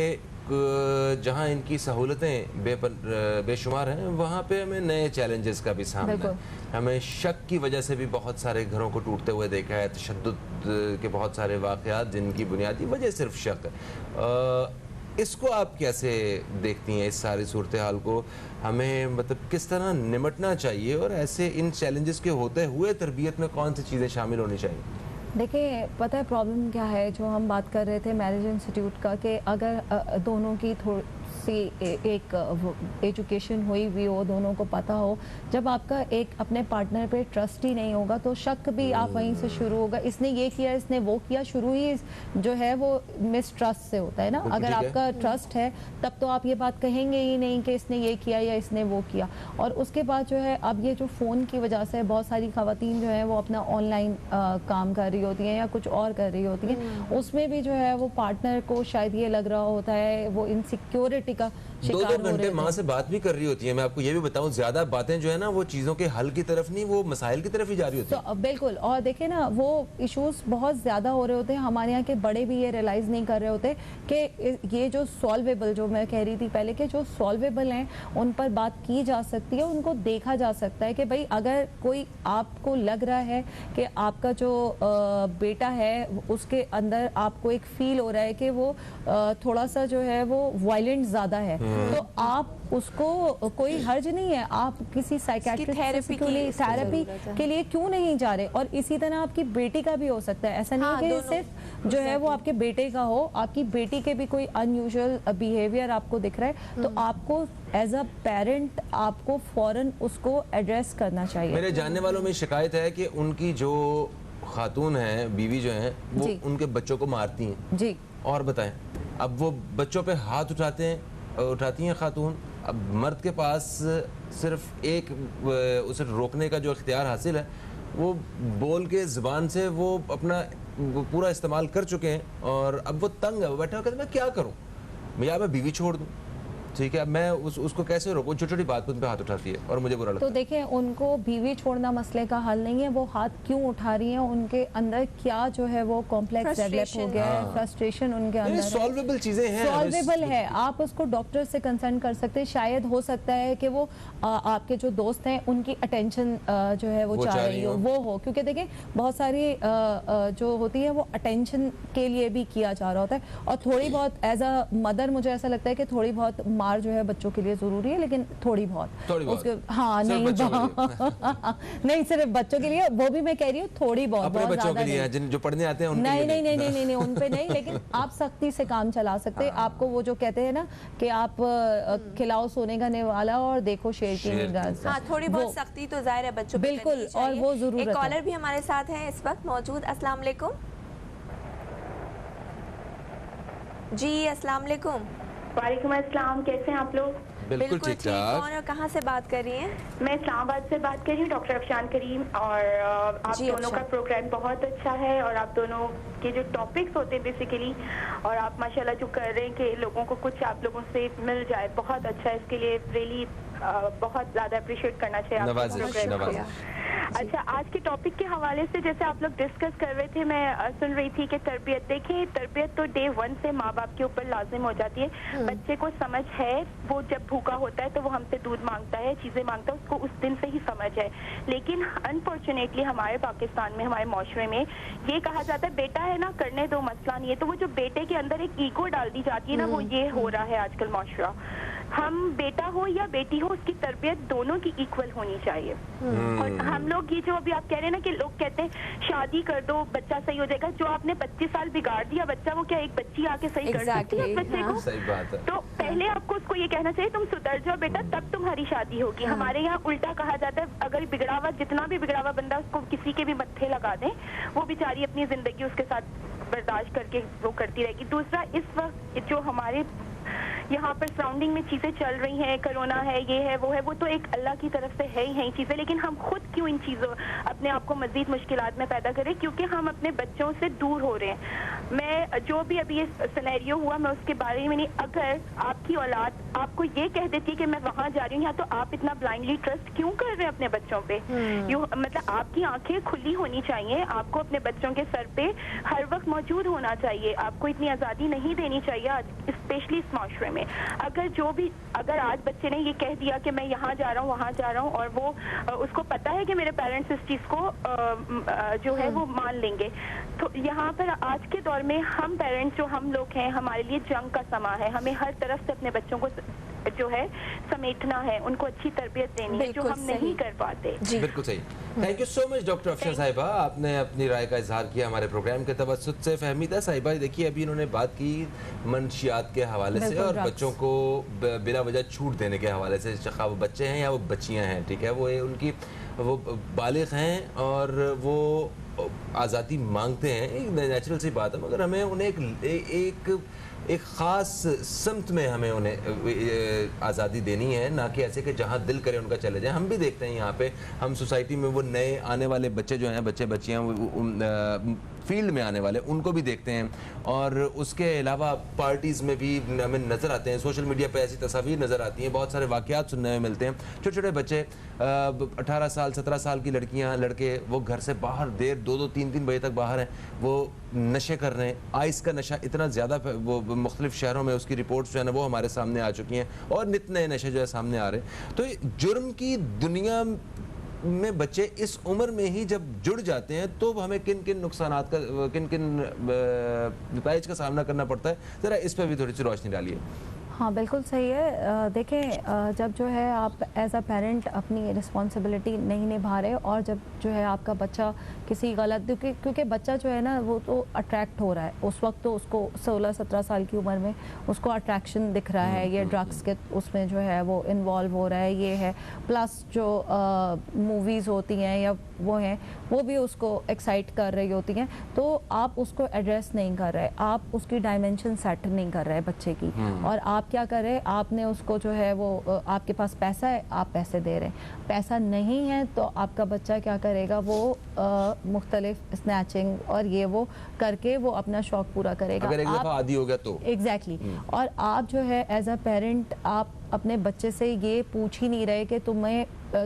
जहाँ इनकी सहूलतें बेशुमार हैं, वहाँ पे हमें नए चैलेंजेस का भी सामना है। हमें शक की वजह से भी बहुत सारे घरों को टूटते हुए देखा है, तशद्दुद के बहुत सारे वाक़यात जिनकी बुनियादी वजह सिर्फ शक है। इसको आप कैसे देखती हैं, इस सारी सूरत हाल को? हमें मतलब किस तरह निमटना चाहिए और ऐसे इन चैलेंजेस के होते हुए तरबियत में कौन सी चीज़ें शामिल होनी चाहिए? देखिए, पता है प्रॉब्लम क्या है, जो हम बात कर रहे थे मैरिज इंस्टीट्यूट का, कि अगर दोनों की थोड़ी सी एक एजुकेशन हुई भी हो, दोनों को पता हो, जब आपका एक अपने पार्टनर पे ट्रस्ट ही नहीं होगा तो शक भी आप वहीं से शुरू होगा। इसने ये किया, इसने वो किया, शुरू ही जो है वो मिसट्रस्ट से होता है ना। अगर आपका ट्रस्ट है तब तो आप ये बात कहेंगे ही नहीं कि इसने ये किया या इसने वो किया। और उसके बाद जो है, अब ये जो फ़ोन की वजह से बहुत सारी ख़वातीन जो है वो अपना ऑनलाइन काम कर रही होती हैं या कुछ और कर रही होती हैं, उसमें भी जो है वो पार्टनर को शायद ये लग रहा होता है, वो इनसिक्योरिटी का शिकार हो 2-2 घंटे माँ से बात भी कर रही होती है। मैं आपको ये भी बताऊं, ज्यादा बातें जो है ना वो चीज़ों के हल की तरफ नहीं, वो मसाइल की तरफ ही जा रही होती है। तो बिल्कुल, और देखें ना, वो इश्यूज बहुत ज़्यादा हो रहे होते हैं। हमारे यहाँ के बड़े भी ये रियलाइज़ नहीं कर रहे होते कि ये जो सॉल्वेबल, जो मैं कह रही थी पहले, कि जो सॉल्वेबल हैं उन पर बात की जा सकती है, उनको देखा जा सकता है कि भाई अगर कोई आपको लग रहा है कि आपका जो बेटा है उसके अंदर आपको एक फील हो रहा है कि वो थोड़ा सा जो है वो वायलेंट ज़्यादा है, तो आप उसको, कोई हर्ज नहीं है, आप किसी साइकियाट्रिस्ट थेरेपी के लिए क्यों नहीं जा रहे। और इसी तरह आपकी बेटी का भी हो सकता है, ऐसा नहीं है कि सिर्फ जो है वो आपके बेटे का हो, आपकी बेटी के भी कोई अनयूजुअल बिहेवियर आपको दिख रहा है तो आपको एज अ पेरेंट आपको फौरन उसको एड्रेस करना चाहिए। मेरे जानने वालों में शिकायत है कि उनकी जो खातून है, बीवी जो है, वो उनके बच्चों को मारती हैं जी। और बताएं, अब वो बच्चों पे हाथ उठाती हैं खातून। अब मर्द के पास सिर्फ एक उसे रोकने का जो इख्तियार हासिल है, वो बोल के ज़बान से वो अपना पूरा इस्तेमाल कर चुके हैं और अब वो तंग है। वो बैठा कहते मैं क्या करूं, या मैं बीवी छोड़ दूं, ठीक है, मैं उसको कैसे रोकूं? छोटी छोटी बात पे हाथ उठाती है और मुझे बुरा लगता है। तो देखें, उनको बीवी छोड़ना मसले का हल नहीं है। वो हाथ क्यों उठा रही हैं, उनके अंदर क्या जो है वो कॉम्प्लेक्स डेवलप हो गया है, फ्रस्ट्रेशन उनके अंदर है। सॉल्वेबल चीजें हैं, सॉल्वेबल है। आप उसको डॉक्टर से कंसल्ट कर सकते हैं। शायद हो सकता है कि वो आपके जो दोस्त हैं उनकी अटेंशन जो है वो चाह रही हो, क्योंकि देखें बहुत सारी जो होती है वो अटेंशन के लिए भी किया जा रहा होता है। और थोड़ी बहुत एज अ मदर मुझे ऐसा लगता है कि थोड़ी बहुत जो है बच्चों के लिए जरूरी है, लेकिन थोड़ी बहुत उसके, हाँ नहीं नहीं सिर्फ बच्चों के लिए, वो भी मैं कह रही हूँ थोड़ी बहुत, अपने बच्चों के लिए जो पढ़ने आते हैं उनके नहीं नहीं नहीं नहीं उन पे नहीं, लेकिन आप सख्ती से काम चला सकते हैं। आपको वो जो कहते हैं ना कि आप खिलाओ सोने का निवाला और देखो शेर की निगाह से, हाँ, थोड़ी बहुत सख्ती तो जाहिर है बच्चों पे बिल्कुल, और वो जरूर। एक कॉलर भी हमारे साथ है इस वक्त मौजूद। अस्सलाम वालेकुम जी। अस्सलाम वालेकुम। वालेकुम अस्सलाम, कैसे हैं आप लोग? बिल्कुल ठीक ठाक। कौन और कहाँ से बात कर रही हैं? मैं इस्लामाबाद से बात कर रही हूँ, डॉक्टर अफशान करीम। और आप दोनों का प्रोग्राम बहुत अच्छा है और आप दोनों के जो टॉपिक्स होते हैं बेसिकली, और आप माशाल्लाह जो कर रहे हैं कि लोगों को कुछ आप लोगों से मिल जाए, बहुत अच्छा है। इसके लिए रियली बहुत ज़्यादा अप्रिशिएट करना चाहिए आपको। अच्छा, आज के टॉपिक के हवाले से जैसे आप लोग डिस्कस कर रहे थे, मैं सुन रही थी कि तरबियत, देखिए तरबियत तो डे 1 से माँ बाप के ऊपर लाजिम हो जाती है। बच्चे को समझ है, वो जब भूखा होता है तो वो हमसे दूध मांगता है, चीज़ें मांगता है, उसको उस दिन से ही समझ है। लेकिन अनफॉर्चुनेटली हमारे पाकिस्तान में, हमारे माशरे में ये कहा जाता है बेटा है ना, करने दो, मसला नहीं है। तो वो जो बेटे के अंदर एक ईगो डाल दी जाती है ना, वो ये हो रहा है आजकल माशरा। हम बेटा हो या बेटी हो, उसकी तरबियत दोनों की इक्वल होनी चाहिए। और हम लोग ये जो अभी आप कह रहे हैं ना कि लोग कहते हैं शादी कर दो बच्चा सही हो जाएगा, जो आपने 25 साल बिगाड़ दिया बच्चा, वो क्या एक बच्ची आके सही कर सकती है बच्चे को? सही बात है। तो पहले आपको उसको ये कहना चाहिए तुम सुधर जाओ बेटा, तब तुम्हारी शादी होगी। हमारे यहाँ उल्टा कहा जाता है, अगर बिगड़ा हुआ, जितना भी बिगड़ा हुआ बंदा, उसको किसी के भी मत्थे लगा दें, वो बेचारी अपनी जिंदगी उसके साथ बर्दाश्त करके वो करती रहेगी। दूसरा, इस वक्त जो हमारे यहाँ पर सराउंडिंग में चीज़ें चल रही हैं, कोरोना है, ये है, वो तो एक अल्लाह की तरफ से है ही है चीज़ें, लेकिन हम खुद क्यों इन चीज़ों अपने आप को मज़ीद मुश्किलात में पैदा करें? क्योंकि हम अपने बच्चों से दूर हो रहे हैं। मैं जो भी अभी ये सिनेरियो हुआ, मैं उसके बारे में नहीं, अगर आपकी औलाद आपको ये कह देती है कि मैं वहाँ जा रही हूँ, तो आप इतना ब्लाइंडली ट्रस्ट क्यों कर रहे हैं अपने बच्चों पे? मतलब आपकी आंखें खुली होनी चाहिए, आपको अपने बच्चों के सर पे हर वक्त मौजूद होना चाहिए। आपको इतनी आज़ादी नहीं देनी चाहिए, स्पेशली इस माशरे में। अगर आज बच्चे ने ये कह दिया कि मैं यहाँ जा रहा हूँ, वहाँ जा रहा हूँ, और वो उसको पता है कि मेरे पेरेंट्स इस चीज़ को जो है वो मान लेंगे, तो यहाँ पर आज के दौर में हम पेरेंट्स, जो हम लोग हैं, हमारे लिए जंग का समा है। हमें हर तरफ से अपने बच्चों को जो है समेटना है, उनको अच्छी तरबियत देनी है, जो हम नहीं कर पाते। बिल्कुल सही। Thank you so much doctor Afshan साहिबा, आपने अपनी राय का इजहार किया हमारे प्रोग्राम के तवज्जुद से। फहमीदा साहिबा, देखिए अभी इन्होंने बात की मंशियात के हवाले से और बच्चों को बिना वजह छूट देने के हवाले से, चाहे वो बच्चे हैं या वो बच्चियां हैं, ठीक है, वो बालिग हैं और वो आज़ादी मांगते हैं, एक नेचुरल सी बात है, मगर हमें उन्हें एक ख़ास समत में हमें उन्हें आज़ादी देनी है, ना कि ऐसे कि जहाँ दिल करे उनका चले जाए। हम भी देखते हैं यहाँ पे, हम सोसाइटी में वो नए आने वाले बच्चे जो हैं, बच्चे बच्चियाँ फील्ड में आने वाले, उनको भी देखते हैं। और उसके अलावा पार्टीज़ में भी हमें नज़र आते हैं, सोशल मीडिया पे ऐसी तस्वीर नज़र आती हैं, बहुत सारे वाक़यात सुनने में मिलते हैं। छोटे छोटे बच्चे 18 साल 17 साल की लड़कियां, लड़के, वो घर से बाहर देर 2-2 3-3 बजे तक बाहर हैं, वो नशे कर रहे हैं। आइस का नशा इतना ज़्यादा, वो मुख्तलिफ शहरों में उसकी रिपोर्ट्स जो है ना वो हमारे सामने आ चुकी हैं, और नित नए नशे जो है सामने आ रहे हैं। तो जुर्म की दुनिया में बच्चे इस उम्र में ही जब जुड़ जाते हैं, तो हमें किन किन नुकसानात का, किन किन नताइज का सामना करना पड़ता है, ज़रा इस पर भी थोड़ी सी रोशनी डालिए। हाँ, बिल्कुल सही है। देखें, जब जो है आप एज अ पेरेंट अपनी रिस्पॉन्सिबिलिटी नहीं निभा रहे, और जब जो है आपका बच्चा किसी गलत, क्योंकि बच्चा जो है ना वो तो अट्रैक्ट हो रहा है उस वक्त, तो उसको 16-17 साल की उम्र में उसको अट्रैक्शन दिख रहा है, ये ड्रग्स के उसमें जो है वो इन्वॉल्व हो रहा है, ये है, प्लस जो मूवीज़ होती हैं या वो हैं, वो भी उसको एक्साइट कर रही होती हैं। तो आप उसको एड्रेस नहीं कर रहे, आप उसकी डायमेंशन सेट नहीं कर रहे बच्चे की, और आप क्या कर रहे हैं, आपने उसको जो है वो, आपके पास पैसा है, आप पैसे दे रहे हैं, पैसा नहीं है तो आपका बच्चा क्या करेगा, वो मुख्तलिफ स्नैचिंग और ये वो करके वो अपना शौक पूरा करेगा। अगर एक दफा आदी हो गया तो एग्जैक्टली। और आप जो है एज अ पेरेंट, आप अपने बच्चे से ये पूछ ही नहीं रहे कि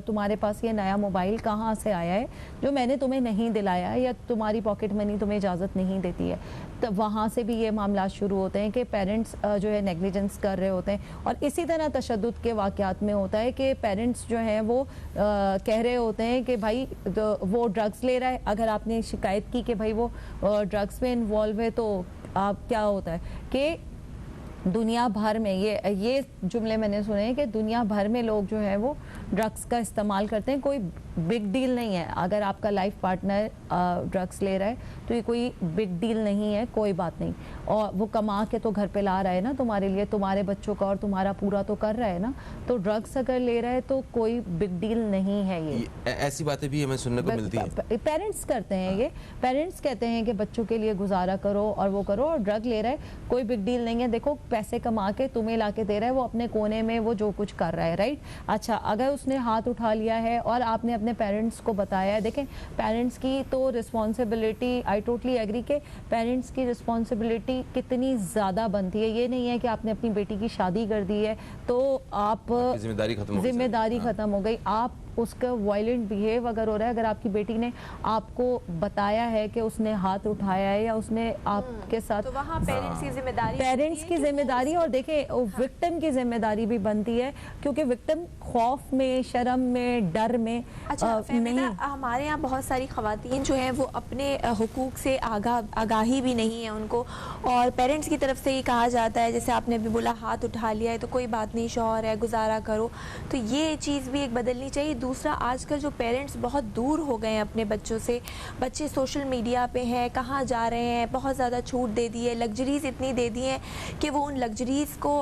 तुम्हारे पास ये नया मोबाइल कहाँ से आया है, जो मैंने तुम्हें नहीं दिलाया, या तुम्हारी पॉकेट मनी तुम्हें इजाज़त नहीं देती है। तो वहाँ से भी ये मामला शुरू होते हैं कि पेरेंट्स जो है नेग्लिजेंस कर रहे होते हैं। और इसी तरह तशद्दुद के वाक़यात में होता है कि पेरेंट्स जो हैं वो कह रहे होते हैं कि भाई वो ड्रग्स ले रहा है, अगर आपने शिकायत की कि भाई वो ड्रग्स में इन्वॉल्व है, तो आप क्या होता है कि दुनिया भर में ये जुमले मैंने सुने हैं कि दुनिया भर में लोग जो है वो ड्रग्स का इस्तेमाल करते हैं, कोई बिग डील नहीं है। अगर आपका लाइफ पार्टनर ड्रग्स ले रहा है तो ये कोई बिग डील नहीं है, कोई बात नहीं। और वो कमा के तो घर पे ला रहा है ना तुम्हारे लिए, तुम्हारे बच्चों का और तुम्हारा पूरा तो कर रहा है ना। तो ड्रग्स अगर ले रहा है तो कोई बिग डील नहीं है। ये ऐसी बातें भी हमें सुनने को मिलती है। पेरेंट्स करते हैं ये, पेरेंट्स कहते हैं कि बच्चों के लिए गुजारा करो और वो करो, और ड्रग ले रहा है कोई बिग डील नहीं है। देखो पैसे कमा के तुम्हें ला के दे रहा है, वो अपने कोने में वो जो कुछ कर रहा है, राइट। अच्छा, अगर उसने हाथ उठा लिया है और आपने अपने पेरेंट्स को बताया है, देखें पेरेंट्स की तो रिस्पॉन्सिबिलिटी, आई टोटली एग्री के पेरेंट्स की रिस्पॉन्सिबिलिटी कितनी ज़्यादा बनती है। ये नहीं है कि आपने अपनी बेटी की शादी कर दी है तो आप जिम्मेदारी खत्म हो गई। आप उसका वायलेंट बिहेव अगर हो रहा है, अगर आपकी बेटी ने आपको बताया है कि उसने हाथ उठाया है या उसने आपके साथ, तो वहाँ पेरेंट्स की जिम्मेदारी, पेरेंट्स की जिम्मेदारी और देखें विक्टिम की जिम्मेदारी भी बनती है, क्योंकि विक्टिम खौफ में, शर्म में, डर में नहीं। हमारे यहाँ बहुत सारी खवातीन जो हैं वो अपने हुकूक से आगाही भी नहीं है उनको, और पेरेंट्स की तरफ से ये कहा जाता है, जैसे आपने भी बोला हाथ उठा लिया है तो कोई बात नहीं, शौहर है, गुजारा करो। तो ये चीज़ भी एक बदलनी चाहिए। दूसरा, आजकल जो पेरेंट्स बहुत दूर हो गए हैं अपने बच्चों से, बच्चे सोशल मीडिया पे हैं, कहाँ जा रहे हैं, बहुत ज़्यादा छूट दे दी है, लग्जरीज़ इतनी दे दी हैं कि वो उन लग्जरीज़ को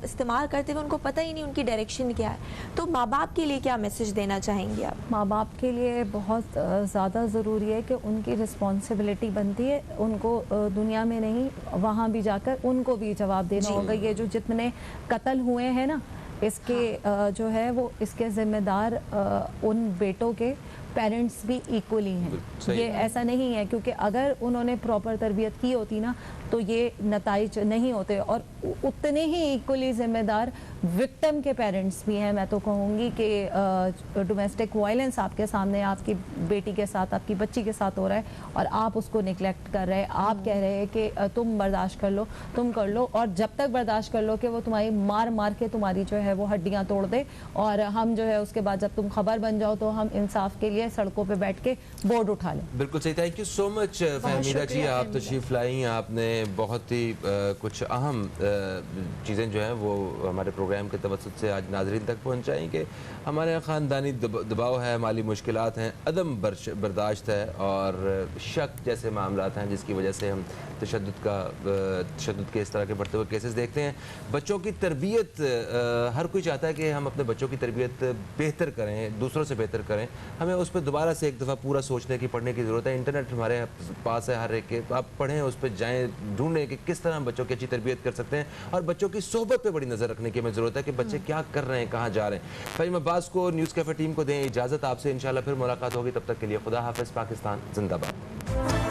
इस्तेमाल करते हुए उनको पता ही नहीं उनकी डायरेक्शन क्या है। तो माँ बाप के लिए क्या मैसेज देना चाहेंगे आप? माँ बाप के लिए बहुत ज़्यादा ज़रूरी है कि उनकी रिस्पॉन्सिबिलिटी बनती है, उनको दुनिया में नहीं वहाँ भी जाकर उनको भी जवाब देना होगा। ये जो जितने कत्ल हुए हैं ना, इसके जो है वो इसके ज़िम्मेदार उन बेटों के पेरेंट्स भी इक्वली हैं। ये ऐसा नहीं है, क्योंकि अगर उन्होंने प्रॉपर तरबियत की होती ना तो ये नताइज नहीं होते। और उतने ही इक्वली ज़िम्मेदार विक्टिम के पेरेंट्स भी हैं। मैं तो कहूँगी कि डोमेस्टिक वायलेंस आपके सामने, आपकी बेटी के साथ, आपकी बच्ची के साथ हो रहा है और आप उसको निगलेक्ट कर रहे हैं। आप कह रहे हैं कि तुम बर्दाश्त कर लो, तुम कर लो, और जब तक बर्दाश्त कर लो कि वो तुम्हारी मार मार के तुम्हारी जो है वो हड्डियाँ तोड़ दे, और हम जो है उसके बाद जब तुम खबर बन जाओ तो हम इंसाफ के लिए सड़कों पे बैठ के बोर्ड उठा लें। बिल्कुल सही। Thank you so much Fahmida ji, आप तशरीफ लाई, आपने बहुत ही कुछ अहम चीज़ें जो हैं वो हमारे प्रोग्राम के तवज्जुह से आज नाज़रीन तक पहुँचाई कि हमारे यहाँ ख़ानदानी दबाव है, माली मुश्किलात हैं, अदम बर्दाश्त है और शक जैसे मामलात हैं जिसकी वजह से हम तशद्दुद के इस तरह के बढ़ते हुए केसेस देखते हैं। बच्चों की तरबियत, हर कोई चाहता है कि हम अपने बच्चों की तरबियत बेहतर करें, दूसरों से बेहतर करें। हमें उस पर दोबारा से एक दफ़ा पूरा सोचने की, पढ़ने की ज़रूरत है। इंटरनेट हमारे पास है हर एक के, आप पढ़ें, उस पर जाएँ, ढूंढें कि किस तरह हम बच्चों की अच्छी तरबियत कर सकते हैं, और बच्चों की सोहबत पे बड़ी नज़र रखने की हमें ज़रूरत है कि बच्चे क्या कर रहे हैं, कहाँ जा रहे हैं। फ़हीम अब्बास को, न्यूज़ कैफ़े टीम को दें इजाज़त। आपसे इंशाल्लाह फिर मुलाकात होगी, तब तक के लिए खुदा हाफ़िज़। पाकिस्तान जिंदाबाद।